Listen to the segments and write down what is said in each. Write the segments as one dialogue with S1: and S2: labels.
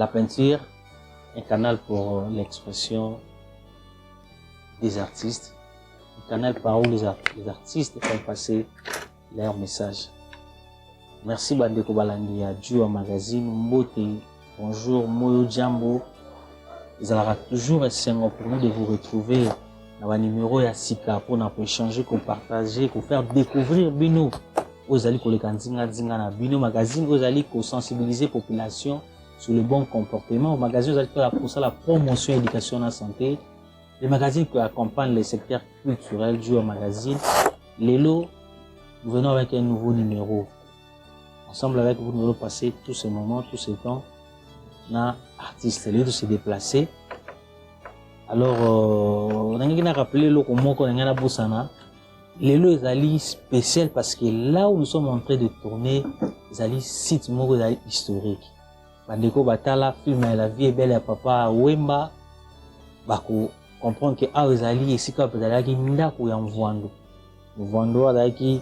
S1: la peinture, un canal pour l'expression des artistes, un canal par où les artistes font passer leur message. Merci Bandeko Balandi à Djoua Magazine, Mbote, bonjour, Moyo Djambo. Ils auront toujours un pour nous de vous retrouver dans le numéro de Sika pour nous échanger, pour partager, pour faire découvrir Bino. Vous allez les Bino Magazine, vous allez sensibiliser la population sur le bon comportement. Au magazine, vous allez faire pour ça la promotion et l'éducation en la santé. Les magazines qui accompagnent les secteurs culturels du magazine. Lélo, nous venons avec un nouveau numéro. Ensemble avec vous, nous allons passer tous ces moments, tous ces temps. Na artiste Lélo se déplacer. Alors, on a rappelé le comment on a bossana. Lélo est spécial parce que là où nous sommes en train de tourner, les sites historiques. Bandeko Batala, film La vie est belle à papa Wemba, bako comprendre que ah ezali esika bazalaki ndako ya mvwando. Mvwando azalaki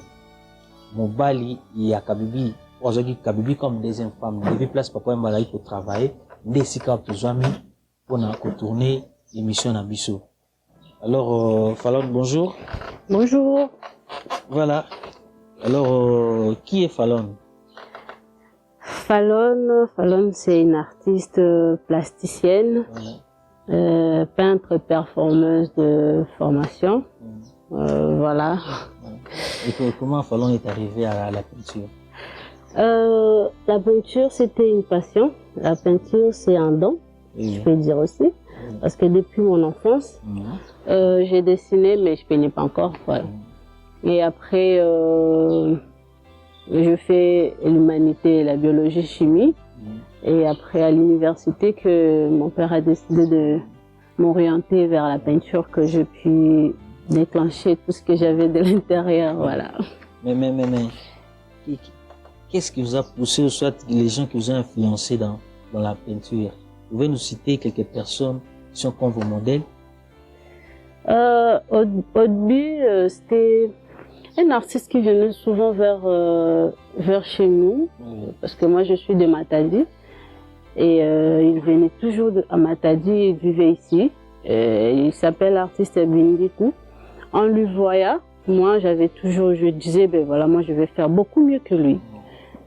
S1: mobali ya Kabibi, ozaki Kabibi comme deuxième femme. Depuis place papa Wemba azalaki pour travailler, ndesika tozwami pour na tourner l'émission na biso. Alors Fallon, bonjour.
S2: Bonjour.
S1: Voilà. Alors qui est Fallon?
S2: Fallon, c'est une artiste plasticienne, peintre, performeuse de formation. Voilà.
S1: Et comment Fallon est arrivé à la peinture?
S2: La peinture, c'était une passion. La peinture, c'est un don, je peux dire aussi. Parce que depuis mon enfance, j'ai dessiné, mais je peignais pas encore. Voilà. Et après, je fais l'humanité et la biologie chimie. Et après, à l'université, que mon père a décidé de m'orienter vers la peinture, que je puis déclencher tout ce que j'avais de l'intérieur. Voilà.
S1: Mais, qu'est-ce qui vous a poussé, ou soit les gens qui vous ont influencé dans la peinture? Vous pouvez nous citer quelques personnes qui sont comme vos modèles?
S2: Au début, c'était un artiste qui venait souvent vers chez nous, parce que moi je suis de Matadi, et il venait toujours à Matadi, il vivait ici. Il s'appelle l'artiste Bindiku. En lui voyant, moi je disais, ben voilà, moi je vais faire beaucoup mieux que lui.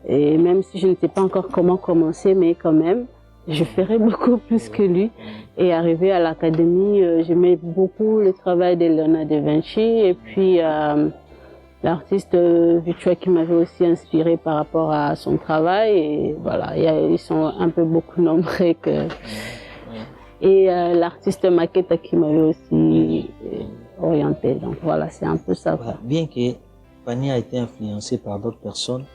S2: Et même si je ne sais pas encore comment commencer, mais quand même, je ferai beaucoup plus que lui. Et arrivé à l'académie, j'aimais beaucoup le travail de Leonardo da Vinci, et puis l'artiste Vichua qui m'avait aussi inspiré par rapport à son travail. Et voilà, ils sont un peu beaucoup nombreux que... Et l'artiste Maketa qui m'avait aussi orienté. Donc voilà, c'est un peu ça.
S1: Voilà. Bien que Fanny a été influencée par d'autres personnes,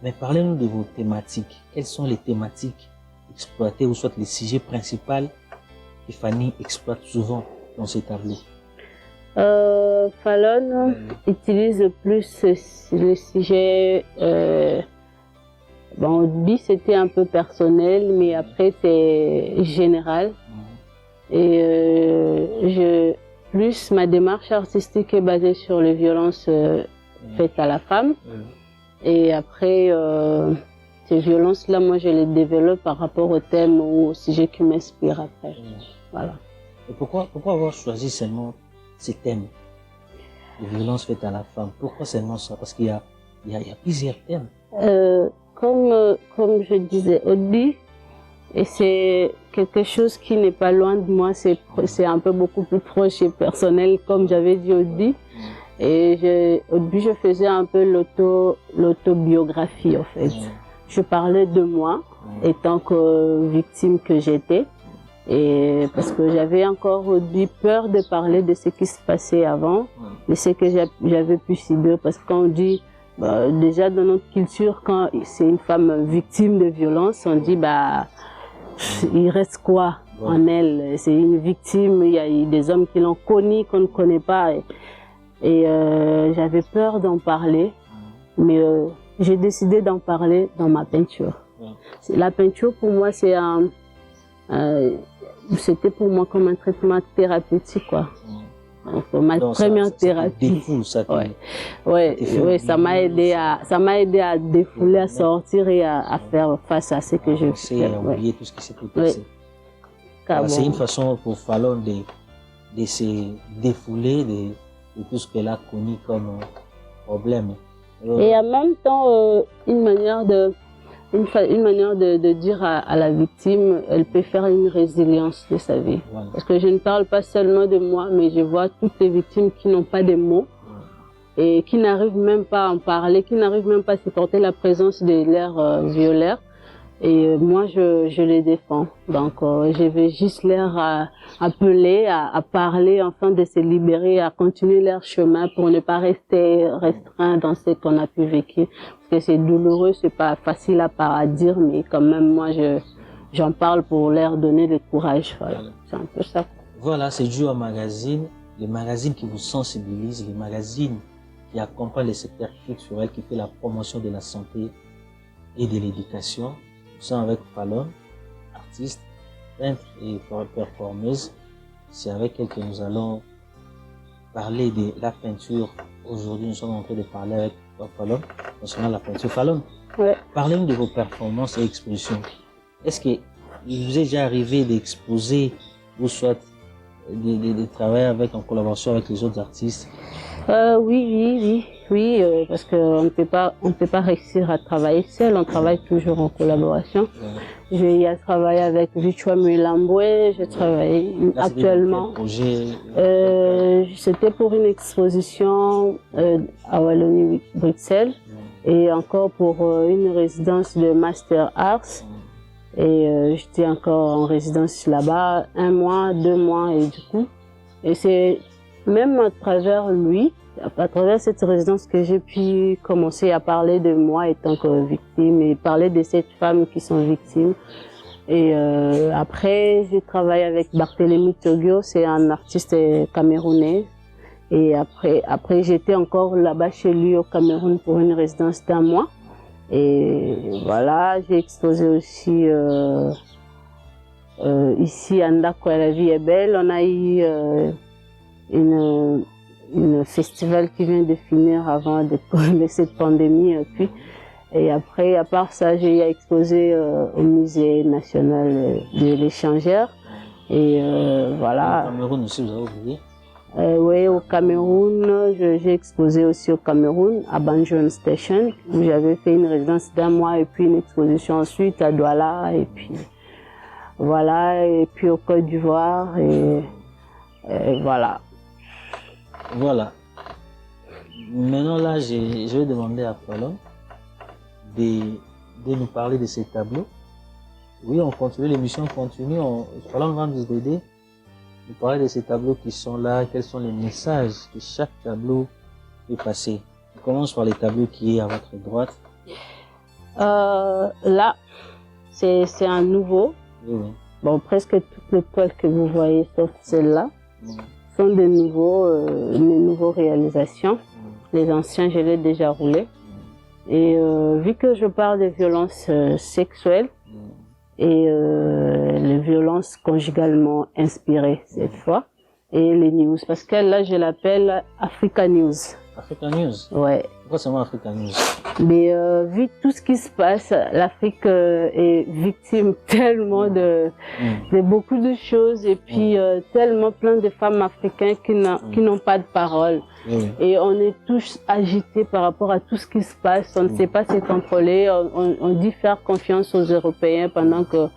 S1: mais parlez-nous de vos thématiques. Quelles sont les thématiques exploitées, ou soit les sujets principaux que Fanny exploite souvent dans ses tableaux?
S2: Fallon utilise plus le sujet. Bon, au début c'était un peu personnel, mais après c'est général. Et plus ma démarche artistique est basée sur les violences faites à la femme. Et après, ces violences-là, moi je les développe par rapport au thème ou au sujet qui m'inspire après. Voilà.
S1: Et pourquoi avoir choisi seulement ces thèmes, les violences faites à la femme? Pourquoi seulement ça? Parce qu'il y a plusieurs thèmes.
S2: Comme je disais au début, et c'est quelque chose qui n'est pas loin de moi, c'est un peu beaucoup plus proche et personnel, comme j'avais dit au début. Et au début, je faisais un peu l'autobiographie, en fait. Je parlais de moi, étant que victime que j'étais. Et parce que j'avais encore au début peur de parler de ce qui se passait avant, de ce que j'avais pu subir. Parce que quand on dit, déjà dans notre culture, quand c'est une femme victime de violence, on dit, il reste quoi en elle? C'est une victime, il y a des hommes qui l'ont connue, qu'on ne connaît pas. Et j'avais peur d'en parler, mais j'ai décidé d'en parler dans ma peinture. La peinture, pour moi, c'était pour moi comme un traitement thérapeutique, quoi. Donc, ma première thérapie.
S1: Défoule, ça
S2: ça m'a aidé à défouler, à sortir et à faire face à ce que je fais.
S1: À oublier tout ce qui s'était passé. Voilà, c'est une façon pour Fallon de se défouler de tout ce qu'elle a connu comme problème.
S2: Et en même temps, une manière de dire à la victime, elle peut faire une résilience de sa vie.
S1: Voilà.
S2: Parce que je ne parle pas seulement de moi, mais je vois toutes les victimes qui n'ont pas de mots et qui n'arrivent même pas à en parler, qui n'arrivent même pas à supporter la présence de leur violeur. Et moi, je les défends. Donc, je vais juste leur appeler à parler, enfin de se libérer, à continuer leur chemin pour ne pas rester restreint dans ce qu'on a pu vivre. Parce que c'est douloureux, c'est pas facile à dire, mais quand même, moi, j'en parle pour leur donner le courage. Voilà. C'est un peu ça.
S1: Voilà, c'est Joua Magazine, les magazines qui vous sensibilisent, les magazines qui accompagnent les secteurs culturels, qui fait la promotion de la santé et de l'éducation. Nous sommes avec Fallon, artiste, peintre et performeuse. C'est avec elle que nous allons parler de la peinture. Aujourd'hui, nous sommes en train de parler avec Fallon concernant la peinture. Fallon, parlez-nous de vos performances et expositions. Est-ce qu'il vous est déjà arrivé d'exposer ou soit de travailler en collaboration avec les autres artistes?
S2: Oui, parce qu'on ne peut pas réussir à travailler seul, on travaille toujours en collaboration. J'ai travaillé avec Vichwa Mulambwe, j'ai travaillé actuellement. C'était pour une exposition à Wallonie Bruxelles et encore pour une résidence de Master Arts. Et j'étais encore en résidence là-bas 1 mois, 2 mois et du coup. Et c'est même à travers lui, à travers cette résidence que j'ai pu commencer à parler de moi étant que victime et parler de ces femmes qui sont victimes. Et après, j'ai travaillé avec Barthélémy Togio, c'est un artiste camerounais. Et après j'étais encore là-bas chez lui au Cameroun pour une résidence d'1 mois. Et voilà, j'ai exposé aussi ici à Ndako, la vie est belle. On a eu une festival qui vient de finir avant de cette pandémie. Et après, à part ça, j'ai exposé au musée national de l'échangeur. Et voilà.
S1: Au Cameroun aussi, vous avez oublié?
S2: Oui, au Cameroun, j'ai exposé aussi au Cameroun, à Banjon Station, où j'avais fait une résidence d'1 mois et puis une exposition ensuite à Douala, et puis voilà, et puis au Côte d'Ivoire, et voilà.
S1: Voilà. Maintenant là, je vais demander à Fallon de nous parler de ces tableaux. Oui, on continue, l'émission continue, Fallon va nous aider. Vous parlez de ces tableaux qui sont là, quels sont les messages que chaque tableau peut passer. On commence par les tableaux qui est à votre droite.
S2: Là, c'est un nouveau.
S1: Oui.
S2: Bon, presque toutes les toiles que vous voyez, sauf celle-là, sont des nouveaux réalisations. Les anciens, je les ai déjà roulés. Et vu que je parle de violences sexuelles, et les violences conjugalement inspirées cette fois, et les news, parce que là je l'appelle Africa News.
S1: Africa News?
S2: Ouais.
S1: Pourquoi seulement Africa News?
S2: Mais vu tout ce qui se passe, l'Afrique est victime tellement de beaucoup de choses et puis tellement plein de femmes africaines qui n'ont pas de parole. Et on est tous agités par rapport à tout ce qui se passe, on ne sait pas se contrôler, on dit faire confiance aux Européens pendant que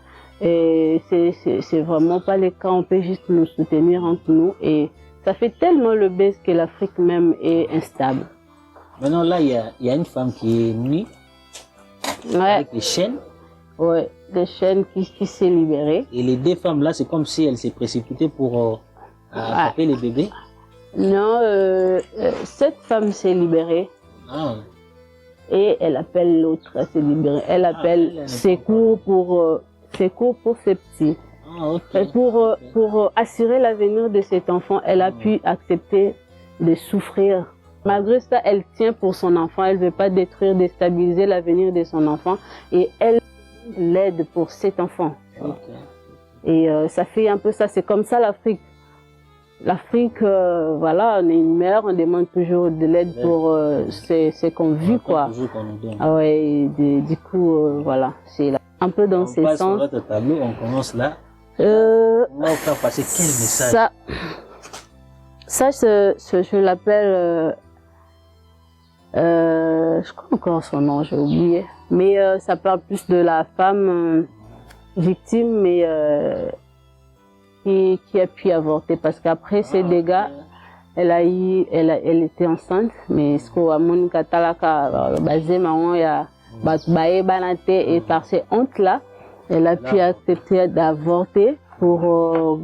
S2: c'est vraiment pas le cas, on peut juste nous soutenir entre nous et ça fait tellement le buzz que l'Afrique même est instable.
S1: Maintenant là, il y a une femme qui est nue avec les chaînes.
S2: Ouais, des chaînes qui s'est libérée.
S1: Et les 2 femmes là, c'est comme si elles s'est précipitées pour attraper les bébés.
S2: Non, cette femme s'est libérée. Et elle appelle l'autre à se libérer. Elle appelle secours pour ses petits. Pour assurer l'avenir de cet enfant, elle a pu accepter de souffrir. Malgré ça, elle tient pour son enfant, elle ne veut pas détruire, déstabiliser l'avenir de son enfant et elle l'aide pour cet enfant. Et ça fait un peu ça, c'est comme ça l'Afrique. l'Afrique, voilà, on est une mère, on demande toujours de l'aide pour ses convus, quoi.
S1: Toujours qu'on nous donne.
S2: Ah ouais, et du coup, voilà, c'est un peu dans ces
S1: On passe sur
S2: sens.
S1: notre tableau, on commence là. On va faire passer quel message?
S2: Je l'appelle, je crois encore son nom, j'ai oublié. Mais ça parle plus de la femme victime, mais qui a pu avorter. Parce qu'après ces dégâts, elle était enceinte, mais ce que Monica Talaka basé et par ces hontes-là, elle a pu accepter d'avorter pour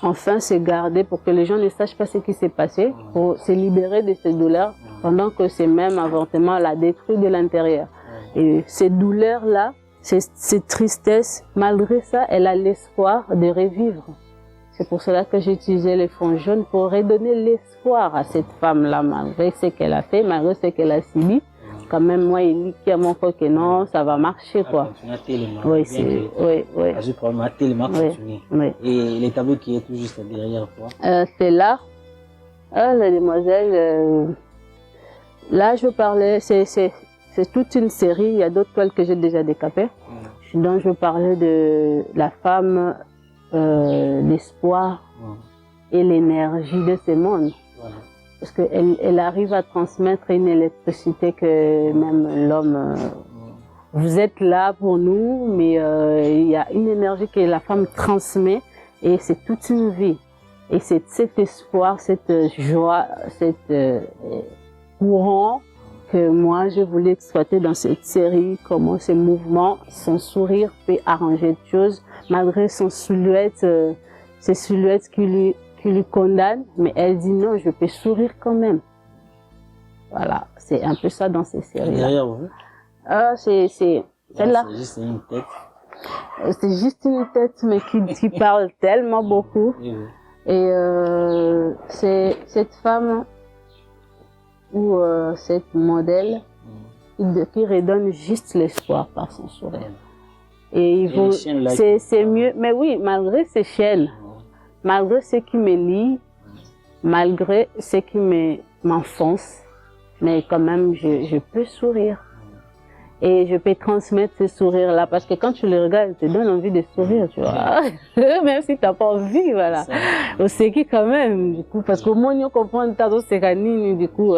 S2: enfin se garder, pour que les gens ne sachent pas ce qui s'est passé, pour se libérer de ces douleurs, pendant que ce même avortement l'a détruit de l'intérieur. Et ces douleurs-là, ces tristesses, malgré ça, elle a l'espoir de revivre. C'est pour cela que j'ai utilisé les fonds jaunes pour redonner l'espoir à cette femme-là, malgré ce qu'elle a fait, malgré ce qu'elle a subi. Quand même, moi, il dit qu'il y a mon corps que non, ça va marcher, quoi. Oui, c'est, oui.
S1: Oui. Et les tableaux qui est tout juste derrière toi?
S2: C'est là. La demoiselle, là, je parlais, c'est toute une série. Il y a d'autres toiles que j'ai déjà décapées. Donc, je parlais de la femme, l'espoir et l'énergie de ce monde. Parce qu'elle arrive à transmettre une électricité que même l'homme... vous êtes là pour nous, mais il y a une énergie que la femme transmet et c'est toute une vie. Et c'est cet espoir, cette joie, cet courant que moi je voulais exploiter dans cette série, comment ce mouvement, son sourire peut arranger de choses, malgré son silhouette, ces silhouettes qui lui condamnent, mais elle dit non, je peux sourire quand même. Voilà, c'est un peu ça dans ces séries.
S1: Derrière vous?
S2: C'est là.
S1: C'est juste une tête.
S2: C'est juste une tête, mais qui parle tellement beaucoup.
S1: Oui.
S2: Et c'est cette femme ou cette modèle qui redonne juste l'espoir par son sourire. Et c'est mieux, mais oui, malgré ces chaînes, malgré ce qui me lie, malgré ce qui m'enfonce, mais quand même, je peux sourire. Et je peux transmettre ce sourire-là, parce que quand tu le regardes, ça te donne envie de sourire, tu vois. Même si tu n'as pas envie, voilà. C'est qui quand même, du coup, parce qu'au moins, on comprend Tazo Sekanini, du coup,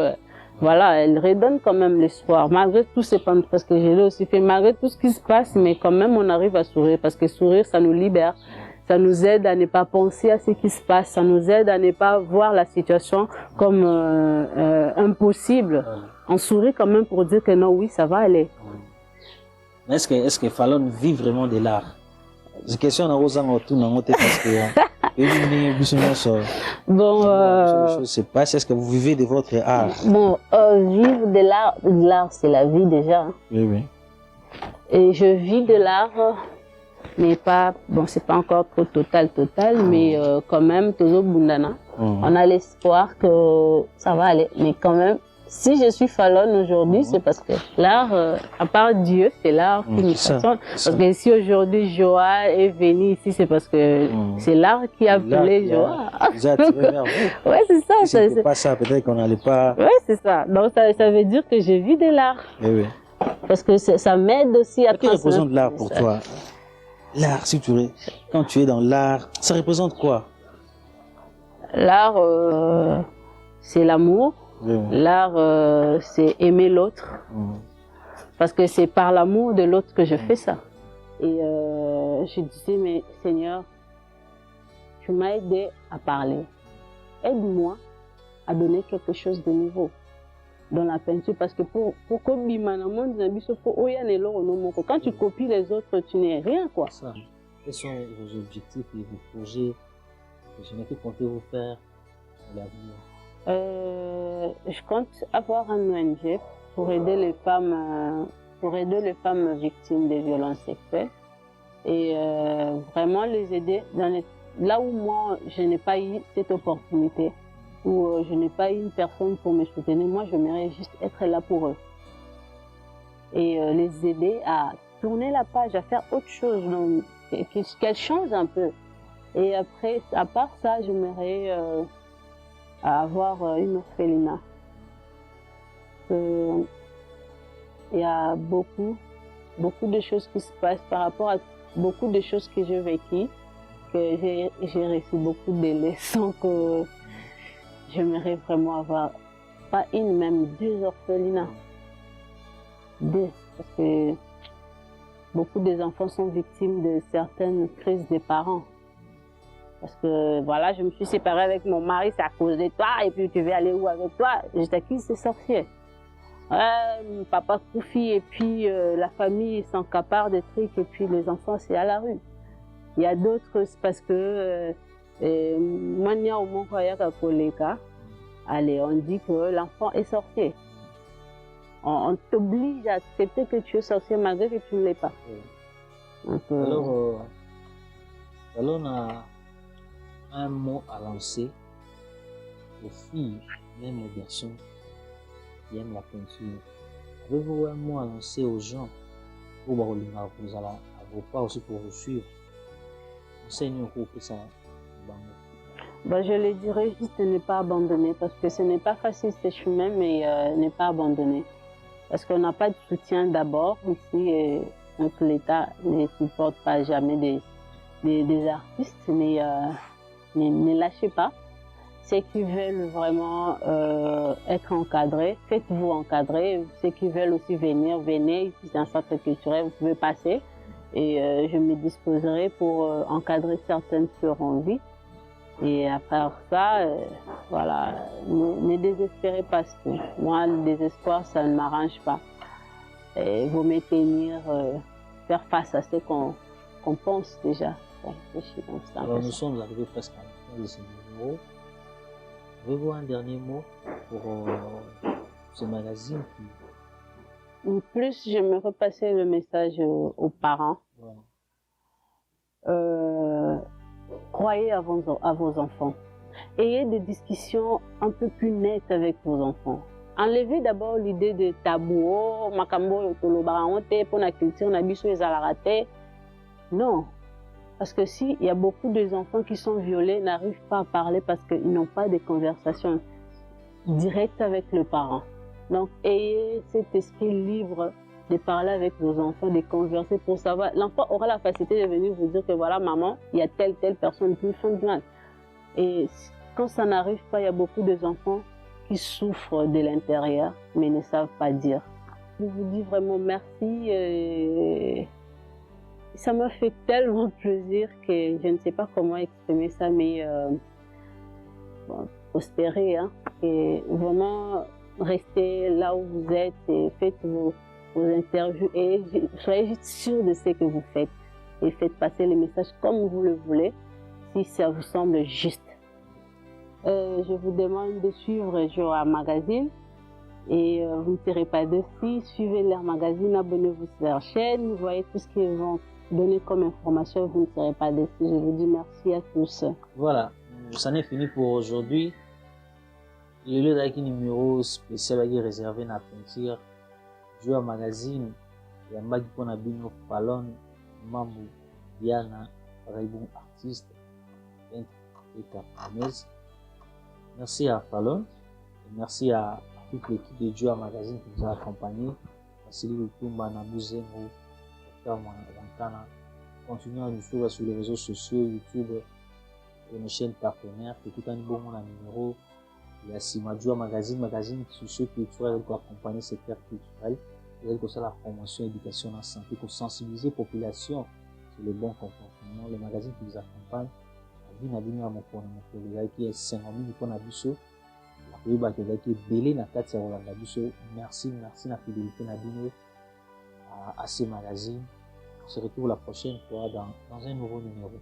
S2: voilà, elle redonne quand même l'espoir, malgré tout ce parce que je l'ai aussi fait, malgré tout ce qui se passe, mais quand même, on arrive à sourire, parce que sourire, ça nous libère. Ça nous aide à ne pas penser à ce qui se passe, ça nous aide à ne pas voir la situation comme impossible. On sourit quand même pour dire que non, oui, ça va aller.
S1: Mais est-ce que Fallon vit vraiment de l'art? C'est question à tout parce que bon, je sais pas, est-ce que vous vivez de votre art?
S2: Bon, vivre de l'art, c'est la vie déjà.
S1: Oui.
S2: Et je vis de l'art, mais pas, bon, c'est pas encore trop total, mais quand même, toujours Bundana. On a l'espoir que ça va aller, mais quand même, si je suis Fallon aujourd'hui, c'est parce que l'art, à part Dieu, c'est l'art qui nous façonne. Parce que si aujourd'hui Joa est venu ici, c'est parce que c'est l'art qui a appelé Joa.
S1: Vous êtes vers vous.
S2: Ouais, c'est ça.
S1: Si c'était pas ça, peut-être qu'on n'allait pas...
S2: Ouais, c'est ça. Donc ça veut dire que je vis de l'art.
S1: Oui.
S2: Parce que ça m'aide aussi à
S1: transmettre. Qu'est-ce qui représente l'art pour toi? L'art, quand tu es dans l'art, ça représente quoi?
S2: L'art, c'est l'amour. L'art, c'est aimer l'autre. Parce que c'est par l'amour de l'autre que je fais ça. Et je disais, mais Seigneur, tu m'as aidé à parler. Aide-moi à donner quelque chose de nouveau dans la peinture. Parce que pour quand tu copies les autres, tu n'es rien, quoi.
S1: Ça. Quels sont vos objectifs et vos projets que je n'ai que compté vous faire à l'avenir?
S2: Je compte avoir un ONG pour aider les femmes victimes de violences sexuelles et vraiment les aider là où moi je n'ai pas eu cette opportunité, où je n'ai pas eu une personne pour me soutenir. Moi, j'aimerais juste être là pour eux et les aider à tourner la page, à faire autre chose, qu'elles changent un peu. Et après, à part ça, j'aimerais à avoir une orphelinat. Il y a beaucoup de choses qui se passent par rapport à beaucoup de choses que j'ai vécues, que j'ai reçu beaucoup de leçons que j'aimerais vraiment avoir, pas une, même 2 orphelinats. 2, parce que beaucoup des enfants sont victimes de certaines crises des parents. Parce que voilà, je me suis séparée avec mon mari, c'est à cause de toi, et puis tu veux aller où avec toi? J'étais qui, c'est sorcier. Papa Koufi, et puis la famille s'encapare des trucs, et puis les enfants, c'est à la rue. Il y a d'autres, c'est parce que Mania au Monkoyaka Koleka, allez, on dit que l'enfant est sorcier. On t'oblige à accepter que tu es sorcier malgré que tu ne l'es pas. Donc,
S1: alors, on a un mot à lancer aux filles, même aux garçons qui aiment la peinture. Avez-vous un mot à lancer aux gens pour vous allez à vos pas aussi pour vous suivre? Enseignez au que ça.
S2: Je les dirais juste de ne pas abandonner, parce que ce n'est pas facile ce chemin, mais ne pas abandonner. Parce qu'on n'a pas de soutien d'abord ici, et donc l'État ne supporte pas jamais des artistes, mais ne lâchez pas. Ceux qui veulent vraiment être encadrés, faites-vous encadrer. Ceux qui veulent aussi venir, venez. C'est un centre culturel, vous pouvez passer. Et je me disposerai pour encadrer certaines qui auront envie. Et après ça, voilà, ne désespérez pas. Moi, le désespoir, ça ne m'arrange pas. Et vaut mieux tenir, faire face à ce qu'on pense déjà.
S1: Alors, nous sommes arrivés presque à la fin de ce numéro. Avez-vous un dernier mot pour ce magazine
S2: En plus, j'aimerais passer le message aux parents. Ouais. Croyez à vos enfants. Ayez des discussions un peu plus nettes avec vos enfants. Enlevez d'abord l'idée de tabou, makambo, tolobarangote, pour la culture, nabiso et zalarate. Non. Parce que si il y a beaucoup d'enfants qui sont violés, n'arrivent pas à parler parce qu'ils n'ont pas de conversation directe avec le parent. Donc, ayez cet esprit libre de parler avec vos enfants, de converser pour savoir. L'enfant aura la facilité de venir vous dire que voilà, maman, il y a telle personne qui me fait mal. Et quand ça n'arrive pas, il y a beaucoup d'enfants qui souffrent de l'intérieur, mais ne savent pas dire. Je vous dis vraiment merci. Ça m'a fait tellement plaisir que je ne sais pas comment exprimer ça, mais prospérer, hein, et vraiment restez là où vous êtes et faites vos interviews et soyez juste sûr de ce que vous faites et faites passer les messages comme vous le voulez, si ça vous semble juste. Je vous demande de suivre Joa Magazine et vous ne serez pas déçus. Suivez leur magazine, abonnez-vous sur leur chaîne, vous voyez tout ce qu'ils vont donner comme information, vous ne serez pas déçus. Je vous dis merci à tous.
S1: Voilà, ça n'est fini pour aujourd'hui. Le lieu d'un numéro spécial qui est réservé à la peinture. Joa Magazine, il y a Magi Ponabino, Falon, Mamou, Diana, Raibon artiste, peintre et capaneuse. Merci à Falon et merci à toute l'équipe de Joa Magazine qui nous a accompagnés. Merci Lutumba, Nabuzengo, continuez à nous suivre sur les réseaux sociaux, YouTube et nos chaînes partenaires. Tout un bon numéro. Il y a Sima Joa Magazine sur ceux culturels pour accompagner ce secteur culturel. Il y a aussi la promotion et l'éducation en santé pour sensibiliser la population sur le bon comportement. Le magazine qui vous accompagne, Nabino Amokona, qui est 50 000 pour Nabiso. La Koyoba qui est belé na kati ya Rolanda Biso. Merci la fidélité Nabino à ce magazine. On se retrouve la prochaine fois dans un nouveau numéro.